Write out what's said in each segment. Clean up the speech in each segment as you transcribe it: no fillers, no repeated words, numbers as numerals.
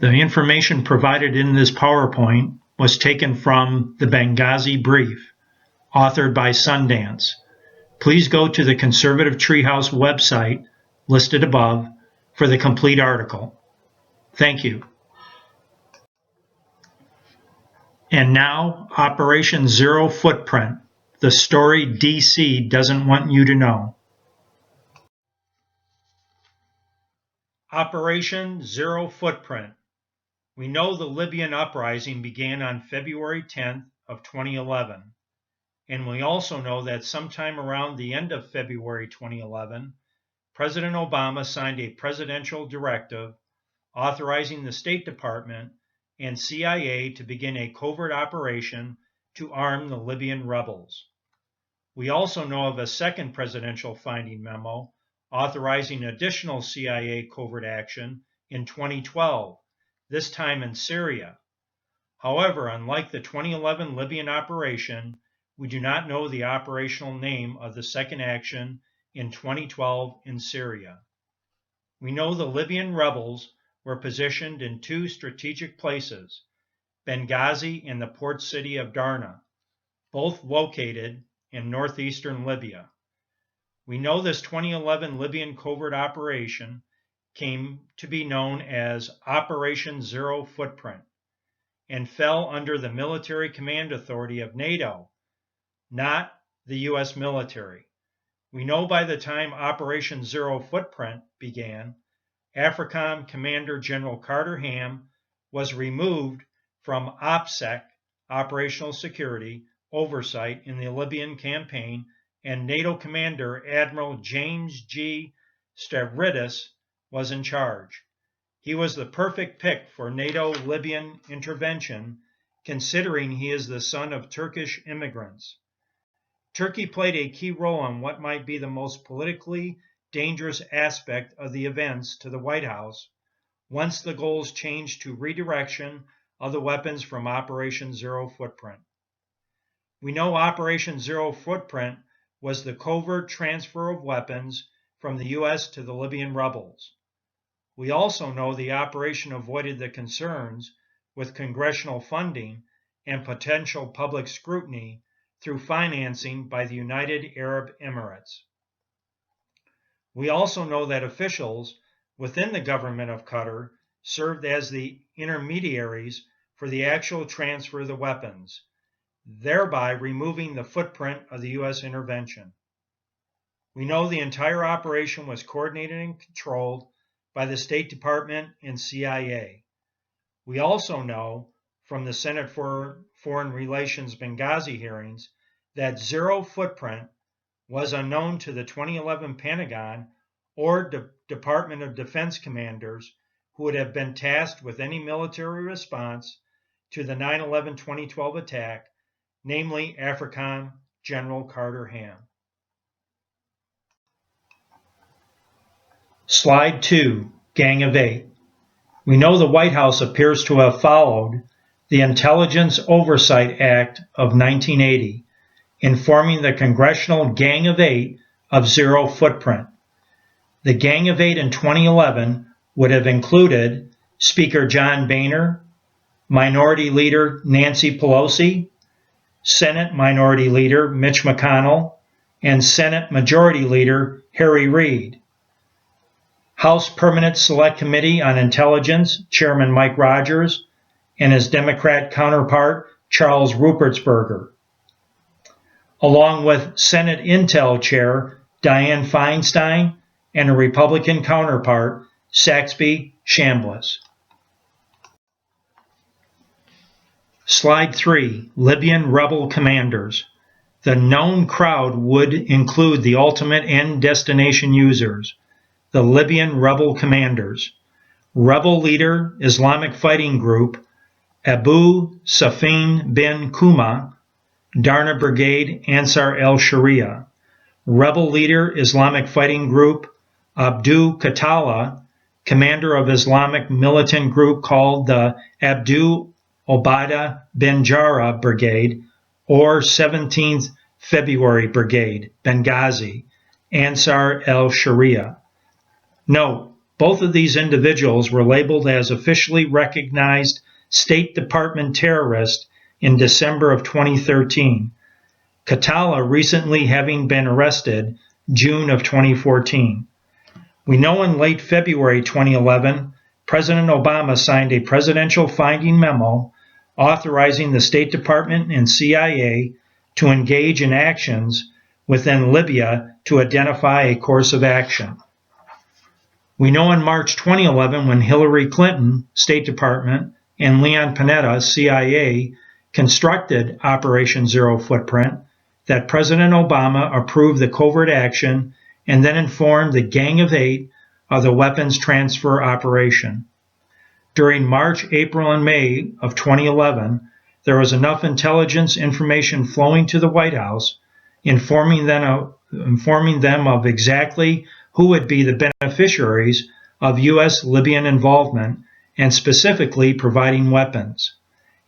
The information provided in this PowerPoint was taken from the Benghazi Brief, authored by Sundance. Please go to the Conservative Treehouse website listed above for the complete article. Thank you. And now, Operation Zero Footprint, the story DC doesn't want you to know. Operation Zero Footprint. We know the Libyan uprising began on February 10th of 2011, and we also know that sometime around the end of February 2011, President Obama signed a presidential directive authorizing the State Department and CIA to begin a covert operation to arm the Libyan rebels. We also know of a second presidential finding memo authorizing additional CIA covert action in 2012, this time in Syria. However, unlike the 2011 Libyan operation, we do not know the operational name of the second action in 2012 in Syria. We know the Libyan rebels were positioned in two strategic places, Benghazi and the port city of Darna, both located in northeastern Libya. We know this 2011 Libyan covert operation came to be known as Operation Zero Footprint and fell under the military command authority of NATO, not the U.S. military. We know by the time Operation Zero Footprint began, AFRICOM Commander General Carter Ham was removed from OPSEC, Operational Security, oversight in the Libyan campaign, and NATO Commander Admiral James G. Stavridis was in charge. He was the perfect pick for NATO Libyan intervention, considering he is the son of Turkish immigrants. Turkey played a key role in what might be the most politically dangerous aspect of the events to the White House once the goals changed to redirection of the weapons from Operation Zero Footprint. We know Operation Zero Footprint was the covert transfer of weapons from the U.S. to the Libyan rebels. We also know the operation avoided the concerns with congressional funding and potential public scrutiny through financing by the United Arab Emirates. We also know that officials within the government of Qatar served as the intermediaries for the actual transfer of the weapons, thereby removing the footprint of the U.S. intervention. We know the entire operation was coordinated and controlled by the State Department and CIA. We also know from the Senate for Foreign Relations Benghazi hearings that Zero Footprint was unknown to the 2011 Pentagon or Department of Defense commanders who would have been tasked with any military response to the 9/11/2012 attack, namely AFRICOM General Carter Ham. Slide 2, Gang of Eight. We know the White House appears to have followed the Intelligence Oversight Act of 1980 in forming the Congressional Gang of Eight of Zero Footprint. The Gang of Eight in 2011 would have included Speaker John Boehner, Minority Leader Nancy Pelosi, Senate Minority Leader Mitch McConnell, and Senate Majority Leader Harry Reid. House Permanent Select Committee on Intelligence Chairman Mike Rogers and his Democrat counterpart Charles Rupertsberger, along with Senate Intel Chair Dianne Feinstein and a Republican counterpart Saxby Chambliss. Slide 3, Libyan Rebel Commanders. The known crowd would include the ultimate end destination users, the Libyan Rebel Commanders. Rebel leader, Islamic Fighting Group, Abu Safin bin Kuma, Darna Brigade, Ansar el-Sharia. Rebel leader, Islamic Fighting Group, Abdu Katala, commander of Islamic militant group called the Abdu Obada bin Jarrah Brigade, or 17th February Brigade, Benghazi, Ansar el-Sharia. Note, Both of these individuals were labeled as officially recognized State Department terrorists in December of 2013, Katala recently having been arrested June of 2014. We know in late February 2011, President Obama signed a presidential finding memo authorizing the State Department and CIA to engage in actions within Libya to identify a course of action. We know in March 2011, when Hillary Clinton, State Department, and Leon Panetta, CIA, constructed Operation Zero Footprint, that President Obama approved the covert action and then informed the Gang of Eight of the weapons transfer operation. During March, April, and May of 2011, there was enough intelligence information flowing to the White House, informing them of exactly who would be the beneficiaries of U.S. Libyan involvement, and specifically providing weapons.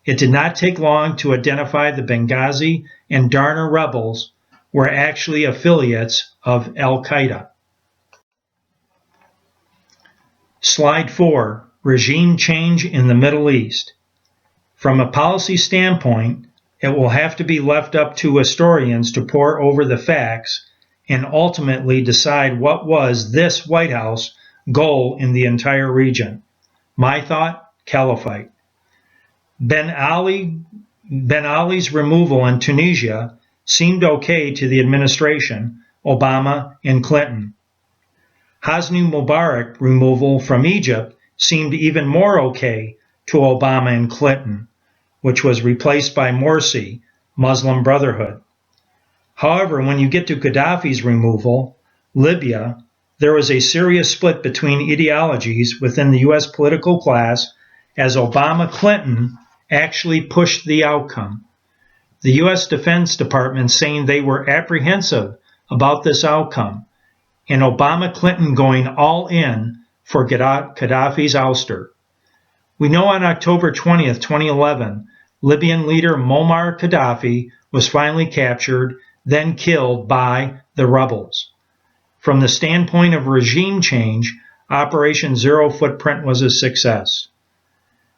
It did not take long to identify the Benghazi and Darna rebels were actually affiliates of Al-Qaeda. Slide 4. Regime change in the Middle East. From a policy standpoint, it will have to be left up to historians to pore over the facts and ultimately decide what was this White House goal in the entire region. My thought, caliphate. Ben Ali's removal in Tunisia seemed okay to the administration, Obama and Clinton. Hosni Mubarak removal from Egypt seemed even more okay to Obama and Clinton, which was replaced by Morsi, Muslim Brotherhood. However, when you get to Gaddafi's removal, Libya, there was a serious split between ideologies within the U.S. political class as Obama-Clinton actually pushed the outcome. The U.S. Defense Department saying they were apprehensive about this outcome, and Obama-Clinton going all in for Gaddafi's ouster. We know on October 20th, 2011, Libyan leader Muammar Gaddafi was finally captured, then killed by the rebels. From the standpoint of regime change, Operation Zero Footprint was a success.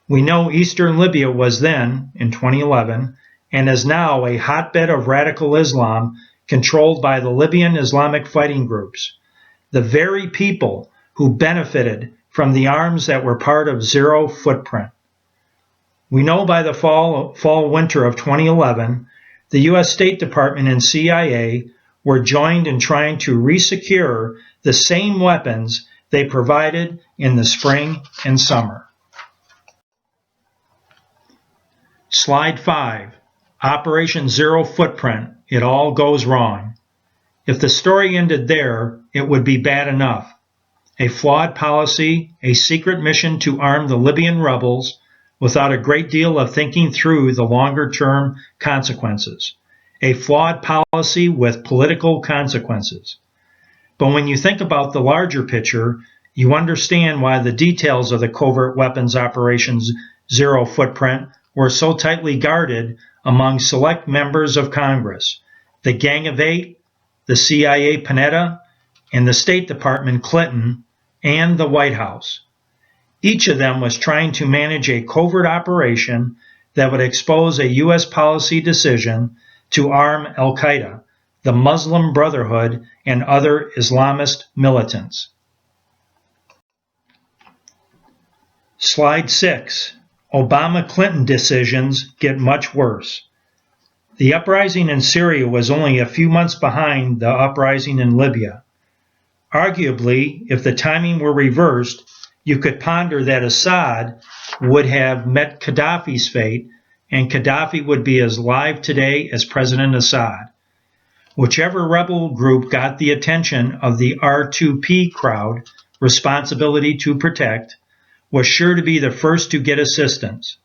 We know Eastern Libya was then, in 2011, and is now a hotbed of radical Islam controlled by the Libyan Islamic fighting groups, the very people who benefited from the arms that were part of Zero Footprint. We know by the fall-winter of 2011, the U.S. State Department and CIA were joined in trying to resecure the same weapons they provided in the spring and summer. Slide 5. Operation Zero Footprint. It all goes wrong. If the story ended there, it would be bad enough. A flawed policy, a secret mission to arm the Libyan rebels without a great deal of thinking through the longer-term consequences. A flawed policy with political consequences. But when you think about the larger picture, you understand why the details of the covert weapons operations Zero Footprint were so tightly guarded among select members of Congress, the Gang of Eight, the CIA Panetta, and the State Department Clinton, and the White House. Each of them was trying to manage a covert operation that would expose a U.S. policy decision to arm Al-Qaeda, the Muslim Brotherhood, and other Islamist militants. Slide 6. Obama-Clinton decisions get much worse. The uprising in Syria was only a few months behind the uprising in Libya. Arguably, if the timing were reversed, you could ponder that Assad would have met Gaddafi's fate, and Gaddafi would be as alive today as President Assad. Whichever rebel group got the attention of the R2P crowd, responsibility to protect, was sure to be the first to get assistance.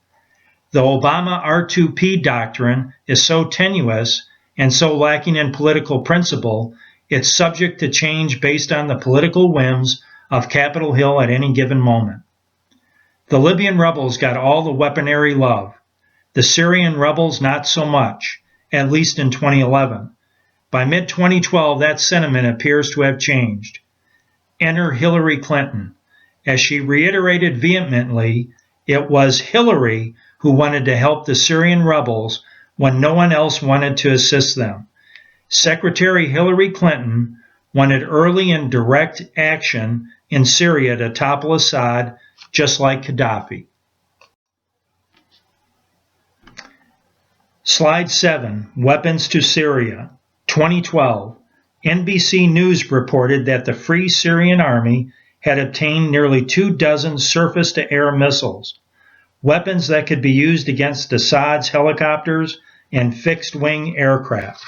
The Obama R2P doctrine is so tenuous and so lacking in political principle, it's subject to change based on the political whims of Capitol Hill at any given moment. The Libyan rebels got all the weaponry love. The Syrian rebels not so much, at least in 2011. By mid-2012, that sentiment appears to have changed. Enter Hillary Clinton, as she reiterated vehemently it was Hillary who wanted to help the Syrian rebels when no one else wanted to assist them. Secretary Hillary Clinton wanted early and direct action in Syria to topple Assad, just like Gaddafi. Slide 7, Weapons to Syria. 2012, NBC News reported that the Free Syrian Army had obtained nearly 24 surface-to-air missiles, weapons that could be used against Assad's helicopters and fixed-wing aircraft.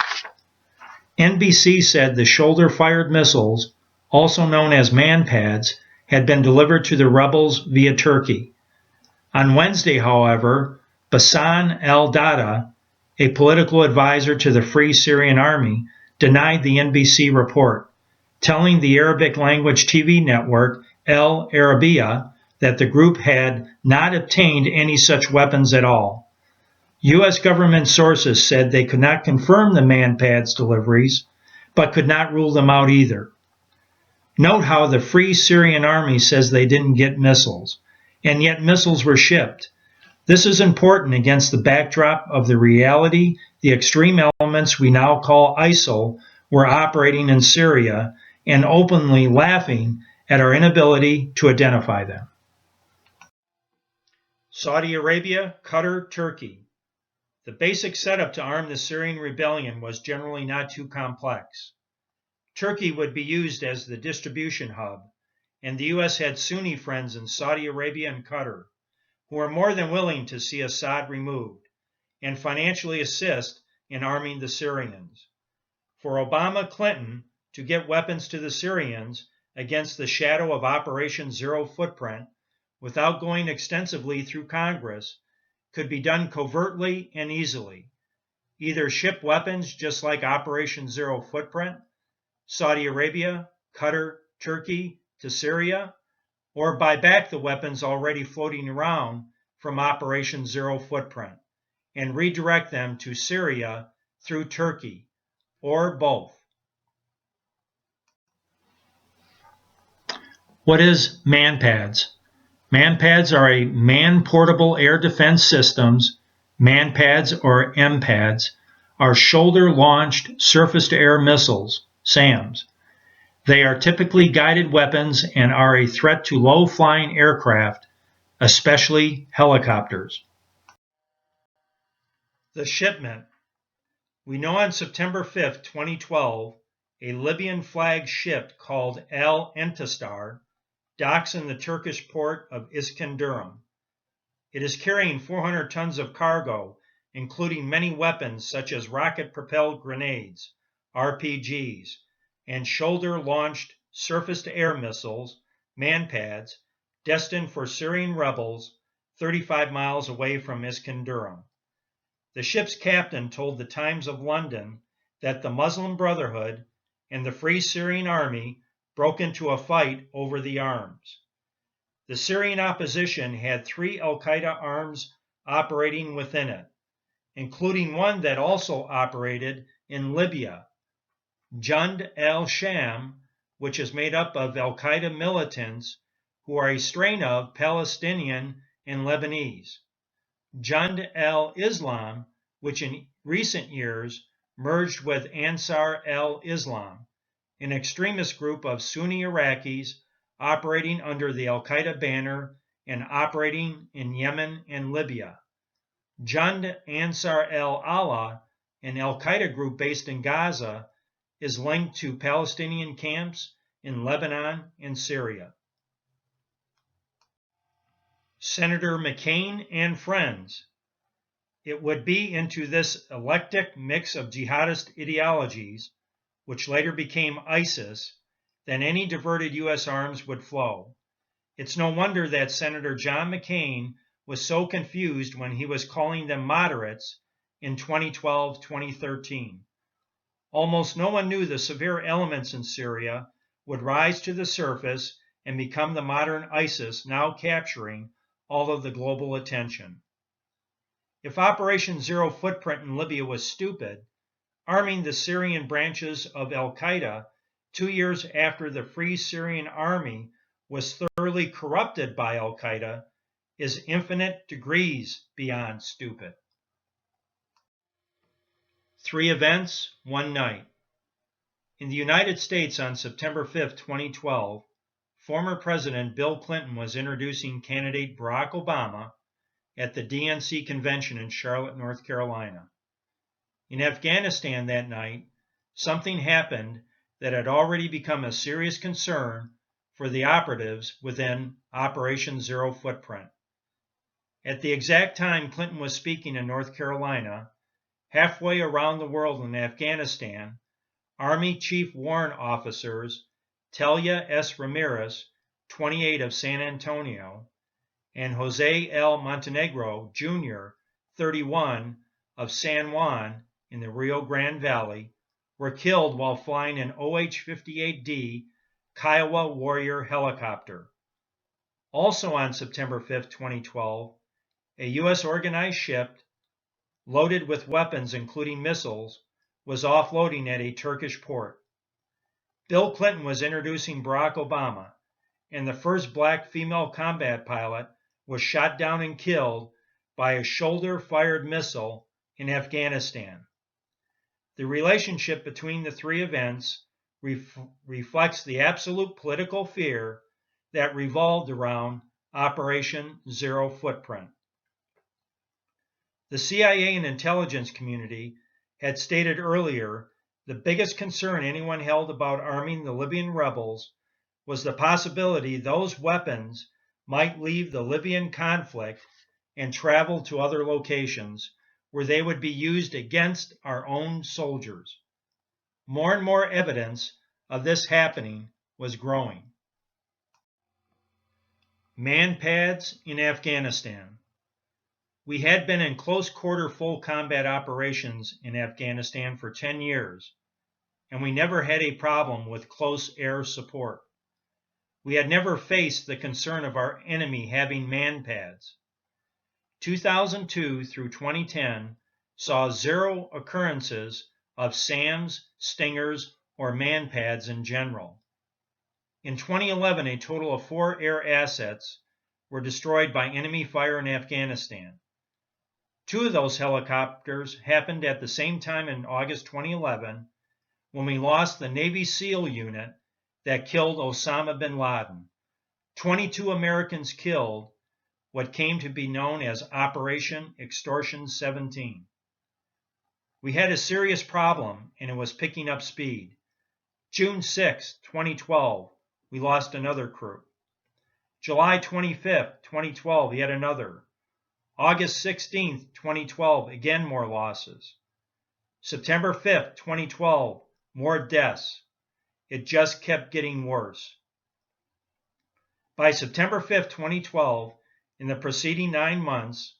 NBC said the shoulder-fired missiles, also known as man-pads, had been delivered to the rebels via Turkey. On Wednesday, however, Bassam al-Dada, a political advisor to the Free Syrian Army, denied the NBC report, telling the Arabic-language TV network El Arabiya that the group had not obtained any such weapons at all. U.S. government sources said they could not confirm the man-pads deliveries, but could not rule them out either. Note how the Free Syrian Army says they didn't get missiles, and yet missiles were shipped. This is important against the backdrop of the reality the extreme elements we now call ISIL were operating in Syria and openly laughing at our inability to identify them. Saudi Arabia, Qatar, Turkey. The basic setup to arm the Syrian rebellion was generally not too complex. Turkey would be used as the distribution hub, and the U.S. had Sunni friends in Saudi Arabia and Qatar, who are more than willing to see Assad removed and financially assist in arming the Syrians. For Obama Clinton to get weapons to the Syrians against the shadow of Operation Zero Footprint without going extensively through Congress could be done covertly and easily. Either ship weapons just like Operation Zero Footprint, Saudi Arabia, Qatar, Turkey to Syria, or buy back the weapons already floating around from Operation Zero Footprint and redirect them to Syria through Turkey, or both. What is MANPADS? MANPADS are a man-portable air defense systems. MANPADS, or MPADS, are shoulder-launched surface-to-air missiles, SAMs. They are typically guided weapons and are a threat to low-flying aircraft, especially helicopters. The shipment. We know on September 5, 2012, a Libyan-flagged ship called El Entistar docks in the Turkish port of Iskenderun. It is carrying 400 tons of cargo, including many weapons such as rocket-propelled grenades, RPGs, and shoulder-launched surface-to-air missiles, MANPADS, destined for Syrian rebels 35 miles away from Iskenderun. The ship's captain told the Times of London that the Muslim Brotherhood and the Free Syrian Army broke into a fight over the arms. The Syrian opposition had 3 al-Qaeda arms operating within it, including one that also operated in Libya, Jund al-Sham, which is made up of al-Qaeda militants who are a strain of Palestinian and Lebanese. Jund al-Islam, which in recent years merged with Ansar al-Islam, an extremist group of Sunni Iraqis operating under the al-Qaeda banner and operating in Yemen and Libya. Jund Ansar al-Allah, an al-Qaeda group based in Gaza, is linked to Palestinian camps in Lebanon and Syria. Senator McCain and friends. It would be into this eclectic mix of jihadist ideologies, which later became ISIS, that any diverted U.S. arms would flow. It's no wonder that Senator John McCain was so confused when he was calling them moderates in 2012-2013. Almost no one knew the severe elements in Syria would rise to the surface and become the modern ISIS now capturing all of the global attention. If Operation Zero Footprint in Libya was stupid, arming the Syrian branches of al-Qaeda 2 years after the Free Syrian Army was thoroughly corrupted by al-Qaeda is infinite degrees beyond stupid. 3 events, 1 night. In the United States on September 5, 2012, former President Bill Clinton was introducing candidate Barack Obama at the DNC convention in Charlotte, North Carolina. In Afghanistan that night, something happened that had already become a serious concern for the operatives within Operation Zero Footprint. At the exact time Clinton was speaking in North Carolina, halfway around the world in Afghanistan, Army Chief Warrant Officers Talia S. Ramirez, 28 of San Antonio, and Jose L. Montenegro, Jr., 31 of San Juan in the Rio Grande Valley, were killed while flying an OH-58D Kiowa Warrior helicopter. Also on September 5, 2012, a U.S. organized ship loaded with weapons including missiles was offloading at a Turkish port. Bill Clinton was introducing Barack Obama, and the first black female combat pilot was shot down and killed by a shoulder-fired missile in Afghanistan. The relationship between the 3 events reflects the absolute political fear that revolved around Operation Zero Footprint. The CIA and intelligence community had stated earlier the biggest concern anyone held about arming the Libyan rebels was the possibility those weapons might leave the Libyan conflict and travel to other locations where they would be used against our own soldiers. More and more evidence of this happening was growing. Man pads in Afghanistan. We had been in close quarter full combat operations in Afghanistan for 10 years, and we never had a problem with close air support. We had never faced the concern of our enemy having man pads. 2002 through 2010 saw 0 occurrences of SAMs, Stingers, or man pads in general. In 2011, a total of 4 air assets were destroyed by enemy fire in Afghanistan. 2 of those helicopters happened at the same time in August 2011 when we lost the Navy SEAL unit that killed Osama bin Laden. 22 Americans killed, what came to be known as Operation Extortion 17. We had a serious problem and it was picking up speed. June 6, 2012, we lost another crew. July 25, 2012, yet another. August 16, 2012, again more losses. September 5, 2012, more deaths. It just kept getting worse. By September 5, 2012, in the preceding 9 months,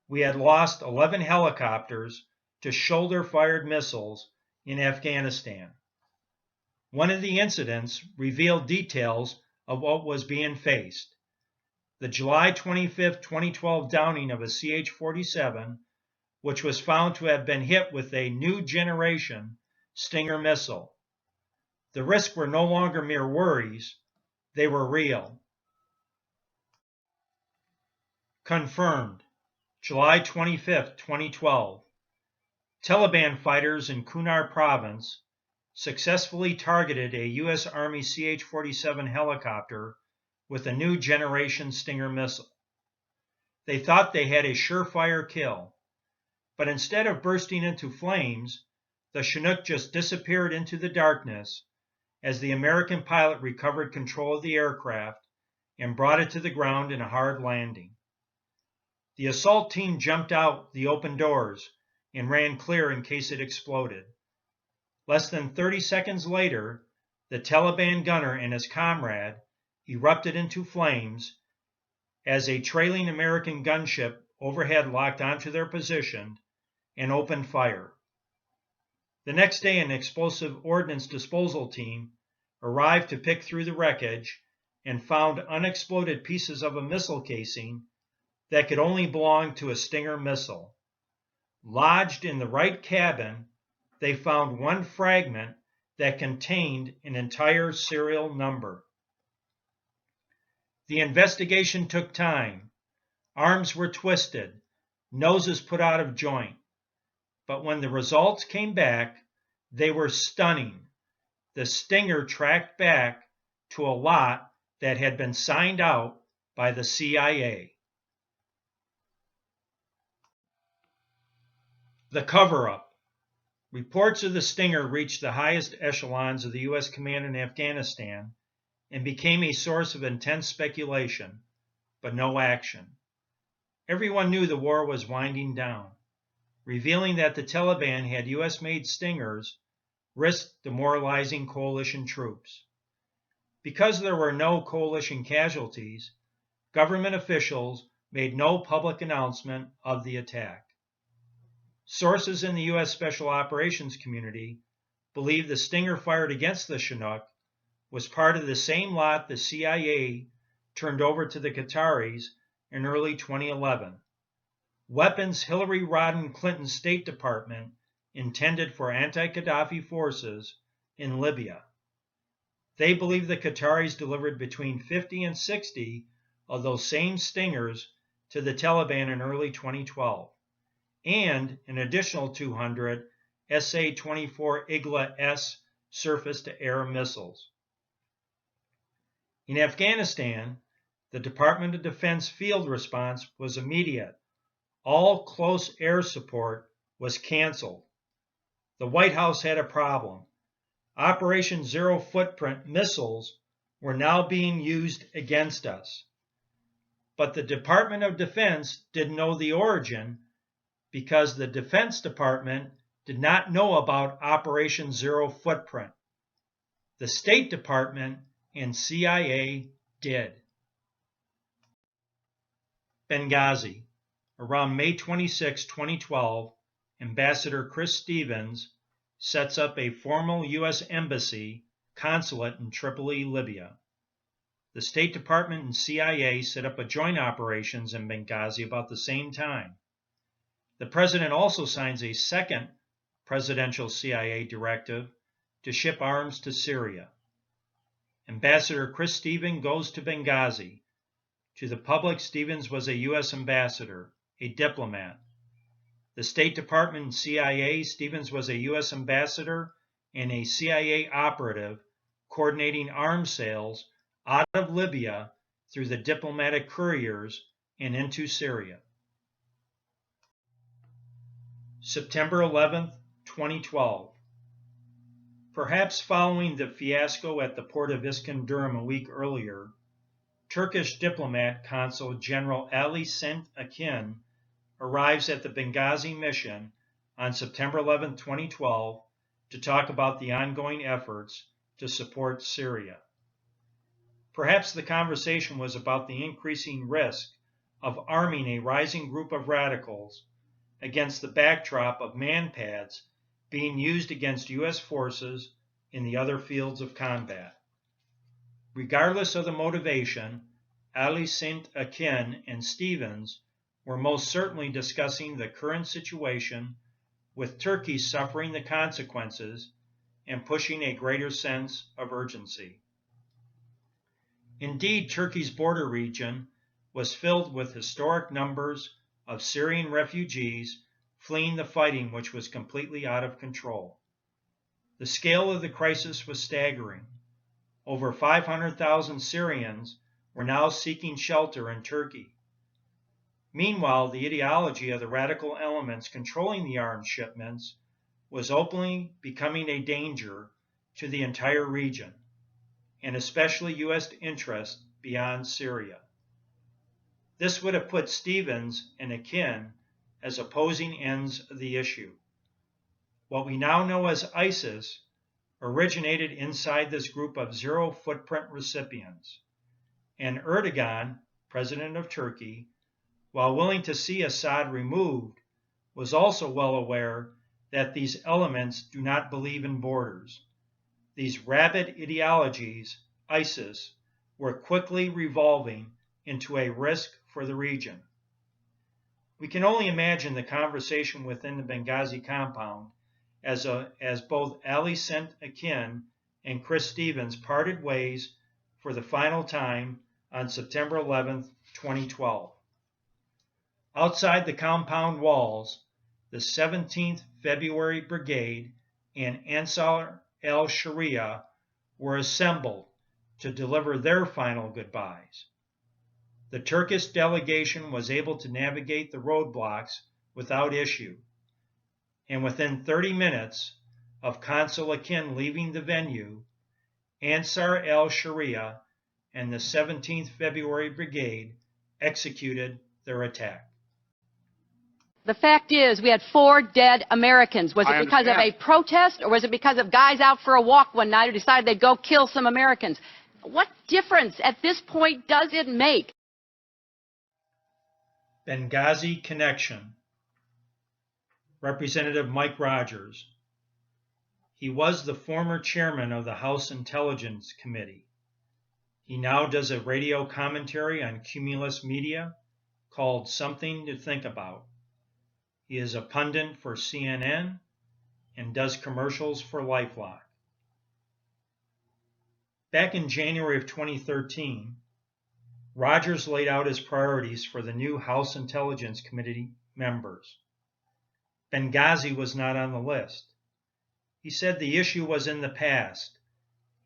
we had lost 11 helicopters to shoulder-fired missiles in Afghanistan. One of the incidents revealed details of what was being faced. The July 25, 2012 downing of a CH-47, which was found to have been hit with a new generation Stinger missile. The risks were no longer mere worries, they were real. Confirmed, July 25, 2012. Taliban fighters in Kunar province successfully targeted a U.S. Army CH-47 helicopter with a new generation Stinger missile. They thought they had a surefire kill, but instead of bursting into flames, the Chinook just disappeared into the darkness as the American pilot recovered control of the aircraft and brought it to the ground in a hard landing. The assault team jumped out the open doors and ran clear in case it exploded. Less than 30 seconds later, the Taliban gunner and his comrade erupted into flames as a trailing American gunship overhead locked onto their position and opened fire. The next day, an explosive ordnance disposal team arrived to pick through the wreckage and found unexploded pieces of a missile casing that could only belong to a Stinger missile. Lodged in the right cabin, they found one fragment that contained an entire serial number. The investigation took time. Arms were twisted, noses put out of joint. But when the results came back, they were stunning. The stinger tracked back to a lot that had been signed out by the CIA. The cover-up. Reports of the stinger reached the highest echelons of the U.S. command in Afghanistan and became a source of intense speculation, but no action. Everyone knew the war was winding down. Revealing that the Taliban had U.S.-made stingers risked demoralizing coalition troops. Because there were no coalition casualties, government officials made no public announcement of the attack. Sources in the U.S. Special Operations community believe the stinger fired against the Chinook was part of the same lot the CIA turned over to the Qataris in early 2011. Weapons Hillary Rodham Clinton's State Department intended for anti-Gaddafi forces in Libya. They believe the Qataris delivered between 50 and 60 of those same stingers to the Taliban in early 2012, and an additional 200 SA-24 Igla-S surface-to-air missiles. In Afghanistan, the Department of Defense field response was immediate. All close air support was canceled. The White House had a problem. Operation Zero Footprint missiles were now being used against us. But the Department of Defense didn't know the origin because the Defense Department did not know about Operation Zero Footprint. The State Department and CIA did. Benghazi. Around May 26, 2012, Ambassador Chris Stevens sets up a formal U.S. embassy consulate in Tripoli, Libya. The State Department and CIA set up a joint operations in Benghazi about the same time. The President also signs a second presidential CIA directive to ship arms to Syria. Ambassador Chris Stevens goes to Benghazi. To the public, Stevens was a U.S. ambassador, a diplomat. The State Department and CIA, Stevens was a U.S. ambassador and a CIA operative coordinating arms sales out of Libya through the diplomatic couriers and into Syria. September 11, 2012. Perhaps following the fiasco at the port of Iskenderun a week earlier, Turkish diplomat Consul General Ali Sent Akin arrives at the Benghazi mission on September 11, 2012, to talk about the ongoing efforts to support Syria. Perhaps the conversation was about the increasing risk of arming a rising group of radicals against the backdrop of manpads being used against U.S. forces in the other fields of combat. Regardless of the motivation, Ali Sent Akin and Stevens were most certainly discussing the current situation, with Turkey suffering the consequences and pushing a greater sense of urgency. Indeed, Turkey's border region was filled with historic numbers of Syrian refugees fleeing the fighting, which was completely out of control. The scale of the crisis was staggering. Over 500,000 Syrians were now seeking shelter in Turkey. Meanwhile, the ideology of the radical elements controlling the arms shipments was openly becoming a danger to the entire region, and especially U.S. interests beyond Syria. This would have put Stevens and Akin as opposing ends of the issue. What we now know as ISIS originated inside this group of Zero Footprint recipients, and Erdogan, president of Turkey, while willing to see Assad removed, was also well aware that these elements do not believe in borders. These rabid ideologies, ISIS, were quickly revolving into a risk for the region. We can only imagine the conversation within the Benghazi compound as both Ali Sent Akin and Chris Stevens parted ways for the final time on September 11, 2012. Outside the compound walls, the 17th February Brigade and Ansar al-Sharia were assembled to deliver their final goodbyes. The Turkish delegation was able to navigate the roadblocks without issue, and within 30 minutes of Consul Akin leaving the venue, Ansar al-Sharia and the 17th February Brigade executed their attack. The fact is, we had 4 dead Americans. Was it because of a protest, or was it because of guys out for a walk one night who decided they'd go kill some Americans? What difference at this point does it make? Benghazi Connection. Representative Mike Rogers. He was the former chairman of the House Intelligence Committee. He now does a radio commentary on Cumulus Media called Something to Think About. He is a pundit for CNN and does commercials for LifeLock. Back in January of 2013, Rogers laid out his priorities for the new House Intelligence Committee members. Benghazi was not on the list. He said the issue was in the past,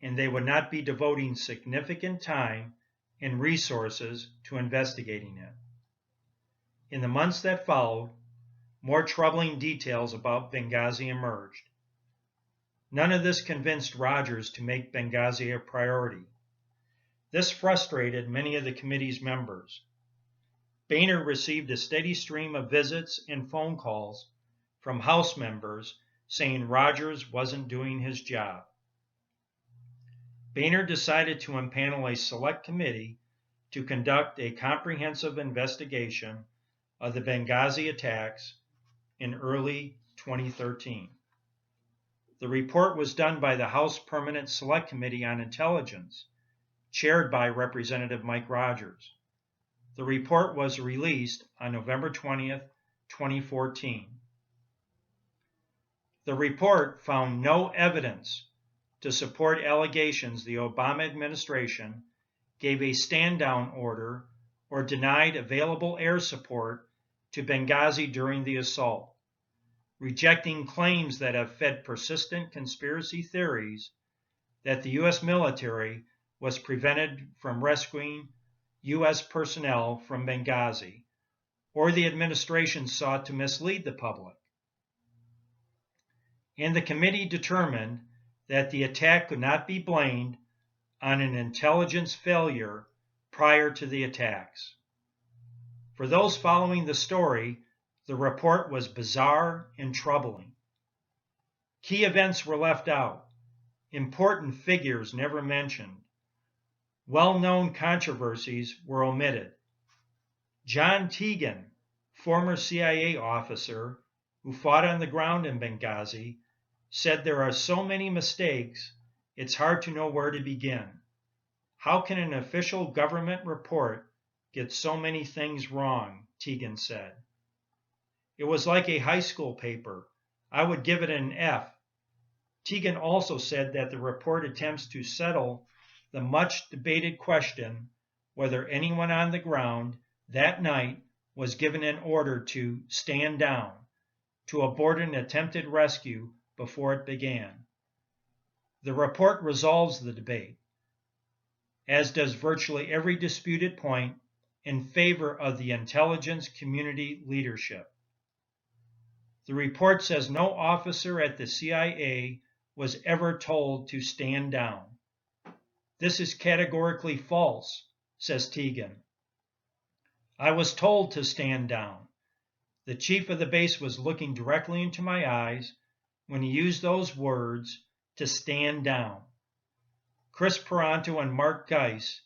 and they would not be devoting significant time and resources to investigating it. In the months that followed, more troubling details about Benghazi emerged. None of this convinced Rogers to make Benghazi a priority. This frustrated many of the committee's members. Boehner received a steady stream of visits and phone calls from House members saying Rogers wasn't doing his job. Boehner decided to impanel a select committee to conduct a comprehensive investigation of the Benghazi attacks in early 2013. The report was done by the House Permanent Select Committee on Intelligence, chaired by Representative Mike Rogers. The report was released on November 20th, 2014. The report found no evidence to support allegations the Obama administration gave a stand-down order or denied available air support to Benghazi during the assault, rejecting claims that have fed persistent conspiracy theories that the U.S. military was prevented from rescuing U.S. personnel from Benghazi, or the administration sought to mislead the public. And the committee determined that the attack could not be blamed on an intelligence failure prior to the attacks. For those following the story, the report was bizarre and troubling. Key events were left out, important figures never mentioned. Well-known controversies were omitted. John Teagan, former CIA officer who fought on the ground in Benghazi, said there are so many mistakes, it's hard to know where to begin. How can an official government report get so many things wrong, Teagan said. It was like a high school paper. I would give it an F. Teagan also said that the report attempts to settle the much debated question whether anyone on the ground that night was given an order to stand down, to abort an attempted rescue before it began. The report resolves the debate, as does virtually every disputed point, in favor of the intelligence community leadership. The report says no officer at the CIA was ever told to stand down. This is categorically false, says Teagan. I was told to stand down. The chief of the base was looking directly into my eyes when he used those words, to stand down. Chris Peranto and Mark Geis,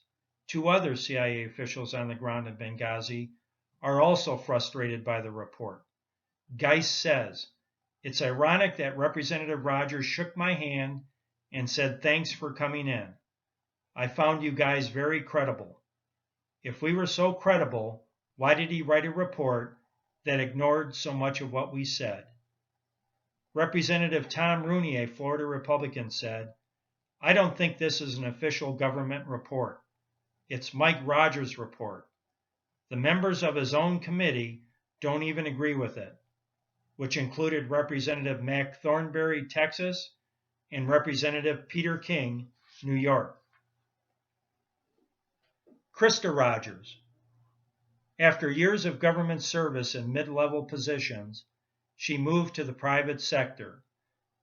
two other CIA officials on the ground in Benghazi, are also frustrated by the report. Geis says, "It's ironic that Representative Rogers shook my hand and said thanks for coming in. I found you guys very credible. If we were so credible, why did he write a report that ignored so much of what we said?" Representative Tom Rooney, a Florida Republican, said, "I don't think this is an official government report. It's Mike Rogers' report. The members of his own committee don't even agree with it, which included Representative Mac Thornberry, Texas, and Representative Peter King, New York. Krista Rogers. After years of government service in mid-level positions, she moved to the private sector,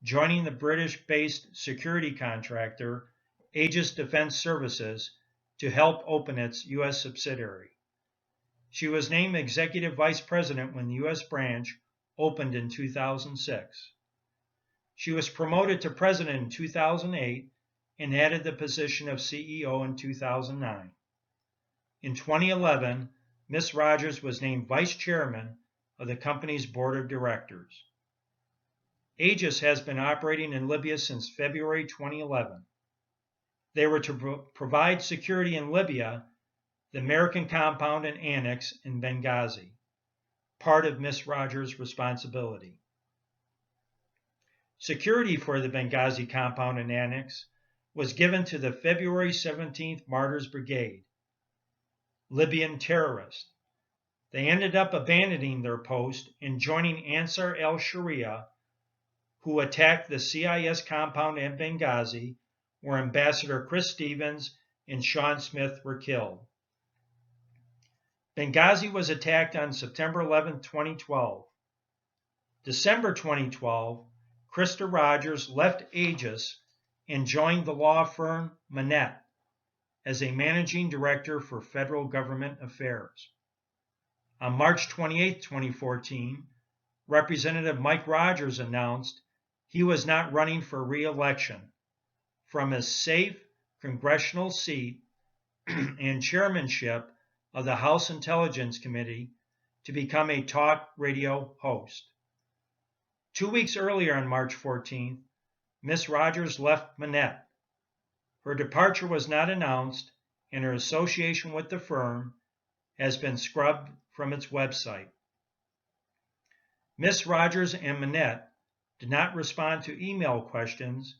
joining the British-based security contractor Aegis Defense Services to help open its U.S. subsidiary. She was named Executive Vice President when the U.S. branch opened in 2006. She was promoted to President in 2008 and added the position of CEO in 2009. In 2011, Ms. Rogers was named Vice Chairman of the company's Board of Directors. Aegis has been operating in Libya since February 2011. They were to provide security in Libya, the American compound and annex in Benghazi, part of Ms. Rogers' responsibility. Security for the Benghazi compound and annex was given to the February 17th Martyrs Brigade, Libyan terrorists. They ended up abandoning their post and joining Ansar al-Sharia, who attacked the CIS compound in Benghazi, where Ambassador Chris Stevens and Sean Smith were killed. Benghazi was attacked on September 11, 2012. December 2012, Krista Rogers left Aegis and joined the law firm Manette as a managing director for federal government affairs. On March 28, 2014, Representative Mike Rogers announced he was not running for re-election from his safe congressional seat and chairmanship of the House Intelligence Committee to become a talk radio host. 2 weeks earlier, on March 14th, Ms. Rogers left Manette. Her departure was not announced, and her association with the firm has been scrubbed from its website. Ms. Rogers and Manette did not respond to email questions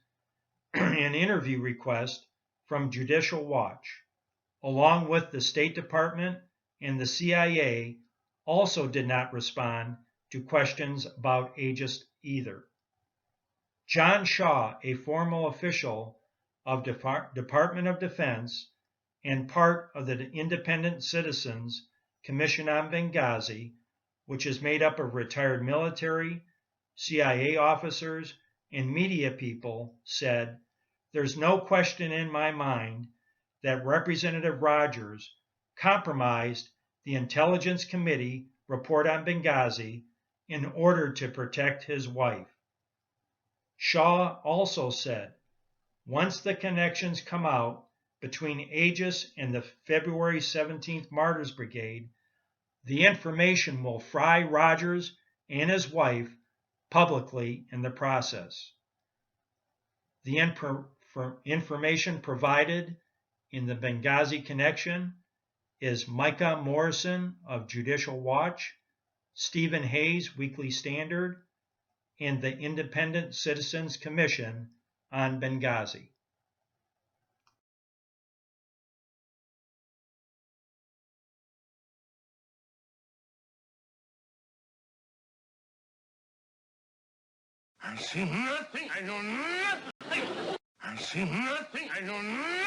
and interview requests from Judicial Watch, along with the State Department and the CIA also did not respond to questions about Aegis either. John Shaw, a formal official of Department of Defense and part of the Independent Citizens Commission on Benghazi, which is made up of retired military, CIA officers, and media people, said, "There's no question in my mind that Representative Rogers compromised the Intelligence Committee report on Benghazi in order to protect his wife." Shaw also said, once the connections come out between Aegis and the February 17th Martyrs Brigade, the information will fry Rogers and his wife publicly in the process. The information provided in the Benghazi connection is Micah Morrison of Judicial Watch, Stephen Hayes, Weekly Standard, and the Independent Citizens Commission on Benghazi. I see nothing. I know nothing. I see nothing. I know nothing.